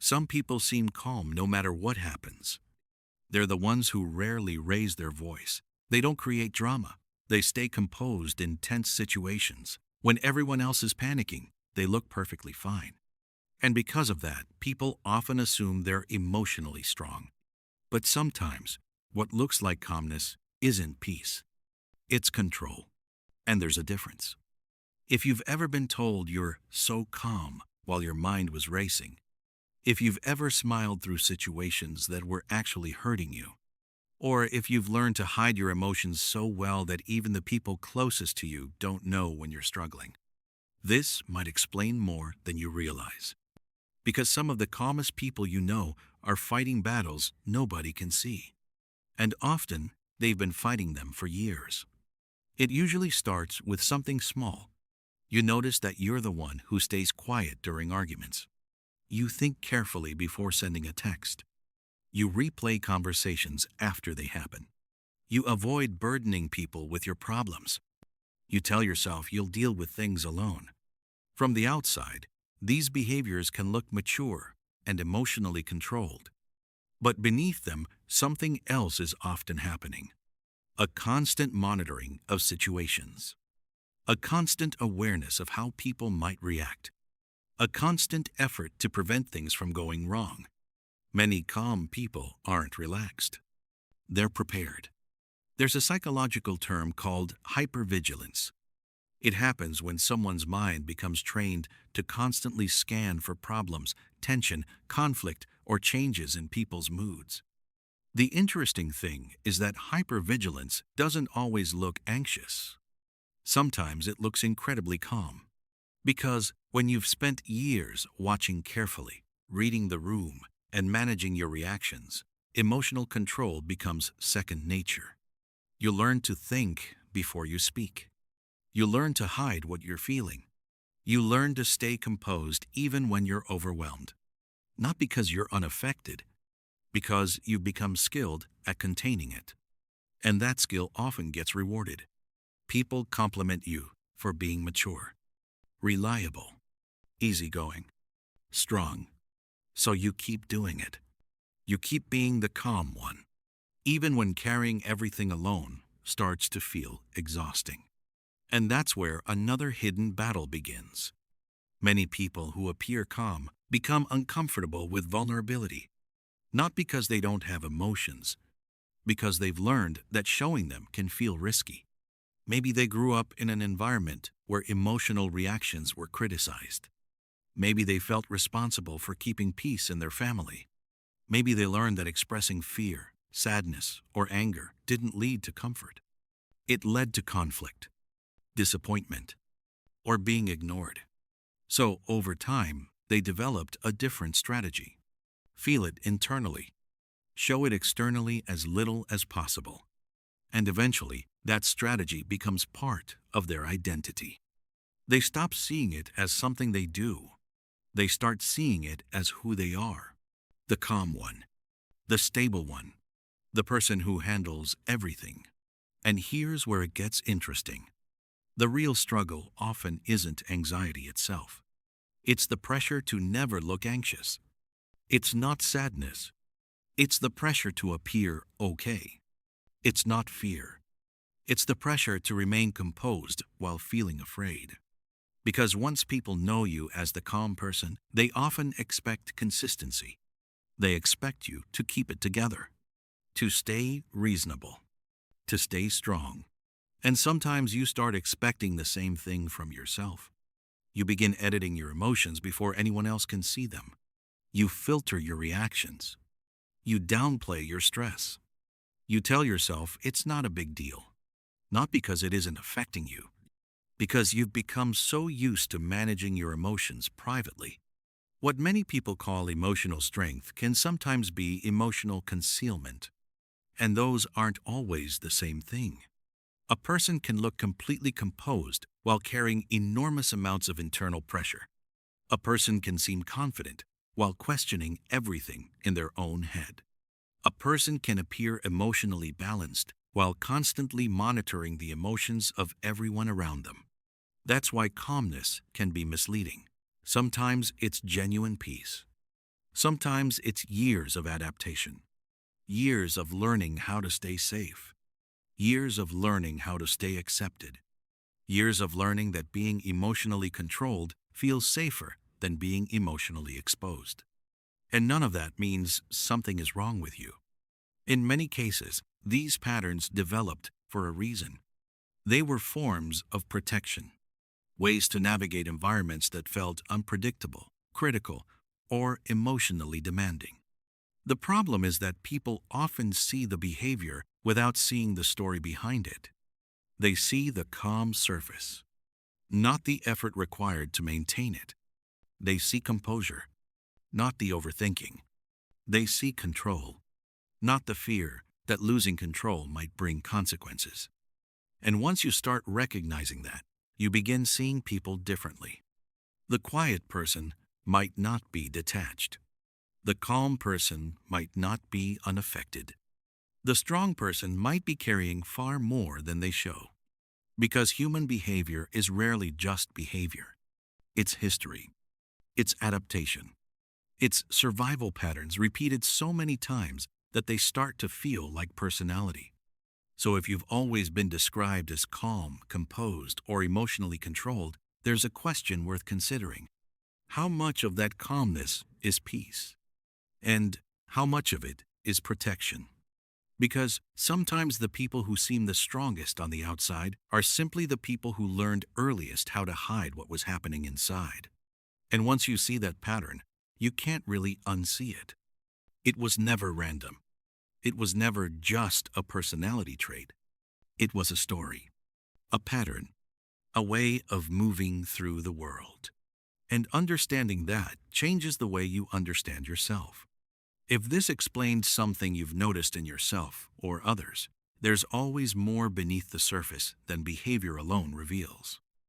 Some people seem calm no matter what happens. They're the ones who rarely raise their voice. They don't create drama. They stay composed in tense situations. When everyone else is panicking, they look perfectly fine. And because of that, people often assume they're emotionally strong. But sometimes, what looks like calmness isn't peace. It's control. And there's a difference. If you've ever been told you're so calm while your mind was racing, if you've ever smiled through situations that were actually hurting you, or if you've learned to hide your emotions so well that even the people closest to you don't know when you're struggling, this might explain more than you realize. Because some of the calmest people you know are fighting battles nobody can see. And often, they've been fighting them for years. It usually starts with something small. You notice that you're the one who stays quiet during arguments. You think carefully before sending a text. You replay conversations after they happen. You avoid burdening people with your problems. You tell yourself you'll deal with things alone. From the outside, these behaviors can look mature and emotionally controlled. But beneath them, something else is often happening. A constant monitoring of situations. A constant awareness of how people might react. A constant effort to prevent things from going wrong. Many calm people aren't relaxed. They're prepared. There's a psychological term called hypervigilance. It happens when someone's mind becomes trained to constantly scan for problems, tension, conflict, or changes in people's moods. The interesting thing is that hypervigilance doesn't always look anxious. Sometimes it looks incredibly calm. Because when you've spent years watching carefully, reading the room, and managing your reactions, emotional control becomes second nature. You learn to think before you speak. You learn to hide what you're feeling. You learn to stay composed even when you're overwhelmed. Not because you're unaffected, because you've become skilled at containing it. And that skill often gets rewarded. People compliment you for being mature, reliable, easygoing, strong. So you keep doing it. You keep being the calm one, even when carrying everything alone starts to feel exhausting. And that's where another hidden battle begins. Many people who appear calm become uncomfortable with vulnerability, not because they don't have emotions, because they've learned that showing them can feel risky. Maybe they grew up in an environment where emotional reactions were criticized. Maybe they felt responsible for keeping peace in their family. Maybe they learned that expressing fear, sadness, or anger didn't lead to comfort. It led to conflict, disappointment, or being ignored. So, over time, they developed a different strategy. Feel it internally. Show it externally as little as possible. And eventually, that strategy becomes part of their identity. They stop seeing it as something they do. They start seeing it as who they are. The calm one. The stable one. The person who handles everything. And here's where it gets interesting. The real struggle often isn't anxiety itself. It's the pressure to never look anxious. It's not sadness. It's the pressure to appear okay. It's not fear. It's the pressure to remain composed while feeling afraid. Because once people know you as the calm person, they often expect consistency. They expect you to keep it together, to stay reasonable, to stay strong. And sometimes you start expecting the same thing from yourself. You begin editing your emotions before anyone else can see them. You filter your reactions. You downplay your stress. You tell yourself it's not a big deal. Not because it isn't affecting you, because you've become so used to managing your emotions privately. What many people call emotional strength can sometimes be emotional concealment. And those aren't always the same thing. A person can look completely composed while carrying enormous amounts of internal pressure. A person can seem confident while questioning everything in their own head. A person can appear emotionally balanced while constantly monitoring the emotions of everyone around them. That's why calmness can be misleading. Sometimes it's genuine peace. Sometimes it's years of adaptation, years of learning how to stay safe, years of learning how to stay accepted, years of learning that being emotionally controlled feels safer than being emotionally exposed. And none of that means something is wrong with you. In many cases, these patterns developed for a reason. They were forms of protection, ways to navigate environments that felt unpredictable, critical, or emotionally demanding. The problem is that people often see the behavior without seeing the story behind it. They see the calm surface, not the effort required to maintain it. They see composure, not the overthinking. They see control, not the fear that losing control might bring consequences. And once you start recognizing that, you begin seeing people differently. The quiet person might not be detached. The calm person might not be unaffected. The strong person might be carrying far more than they show. Because human behavior is rarely just behavior. It's history. It's adaptation. It's survival patterns repeated so many times that they start to feel like personality. So if you've always been described as calm, composed, or emotionally controlled, there's a question worth considering. How much of that calmness is peace? And how much of it is protection? Because sometimes the people who seem the strongest on the outside are simply the people who learned earliest how to hide what was happening inside. And once you see that pattern, you can't really unsee it. It was never random. It was never just a personality trait. It was a story, a pattern, a way of moving through the world. And understanding that changes the way you understand yourself. If this explained something you've noticed in yourself or others, there's always more beneath the surface than behavior alone reveals.